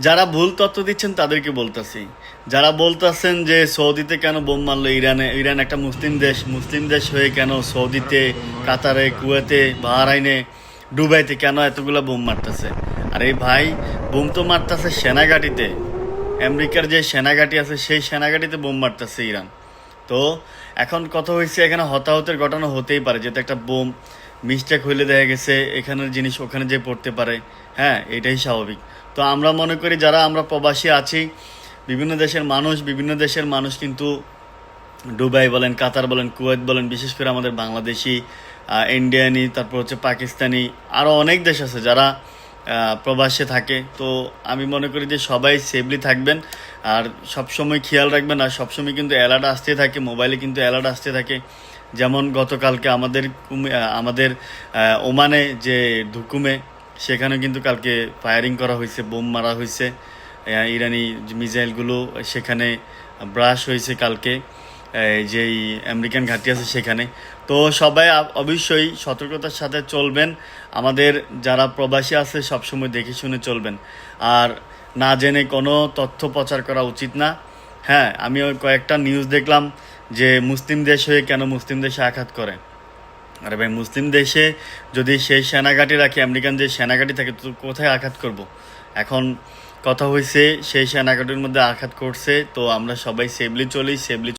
যারা ভুল তথ্য দিচ্ছেন তাদেরকে বলতেছি, যারা বলতেছেন যে সৌদিতে কেন বোম মারলো ইরানে, ইরান একটা মুসলিম দেশ হয়ে কেন সৌদিতে, কাতারে, কুয়েতে, বাহরাইনে, দুবাইতে কেন এতগুলো বোম মারতেছে? আরে ভাই, বোম তো মারতেছে সেনাঘাটিতে। আমেরিকার যে সেনাঘাটি আছে সেই সেনাঘাটিতে বোম মারতেছে ইরান। তো এখন কথা হয়েছে, এখানে হতাহতের ঘটনা হতেই পারে, যেহেতু একটা বোম মিস্টেক হইলে দেখা গেছে এখানের জিনিস ওখানে যে পড়তে পারে। হ্যাঁ, এটাই স্বাভাবিক। তো আমরা মনে করি যারা আমরা প্রবাসী আছি, বিভিন্ন দেশের মানুষ কিন্তু দুবাই বলেন, কাতার বলেন, কুয়েত বলেন, বিশেষ করে আমাদের বাংলাদেশি, ইন্ডিয়ানি, তারপর হচ্ছে পাকিস্তানি, আরও অনেক দেশ আছে যারা প্রবাসে থাকে। তো আমি মনে করি যে সবাই সেফলি থাকবেন, আর সবসময় খেয়াল রাখবেন। আর সবসময় কিন্তু অ্যালার্ট আসতে থাকে, মোবাইলে কিন্তু অ্যালার্ট আসতে থাকে। যেমন গতকালকে আমাদের ওমানে যে ধুকুমে, সেখানে কিন্তু কালকে ফায়ারিং করা হয়েছে, বোম মারা হয়েছে, ইরানি মিসাইলগুলো সেখানে ব্রাশ হয়েছে কালকে, যেই আমেরিকান ঘাঁটি আছে সেখানে। তো সবাই অবশ্যই সতর্কতার সাথে চলবেন। আমাদের যারা প্রবাসী আছে সবসময় দেখে শুনে চলবেন, আর না জেনে কোনো তথ্য প্রচার করা উচিত না। হ্যাঁ, আমিও কয়েকটা নিউজ দেখলাম যে মুসলিম দেশ হয়ে কেন মুসলিম দেশে আঘাত করে। আরে ভাই, মুসলিম দেশে যদি সেই সেনাঘাঁটি রাখে, আমেরিকান যে সেনাঘাঁটি থাকে, তো কোথায় আঘাত করব? এখন কথা হয়েছে সেই সেনাঘাঁটির মধ্যে আঘাত করছে। তো আমরা সবাই সেফলি চলি, সেফলি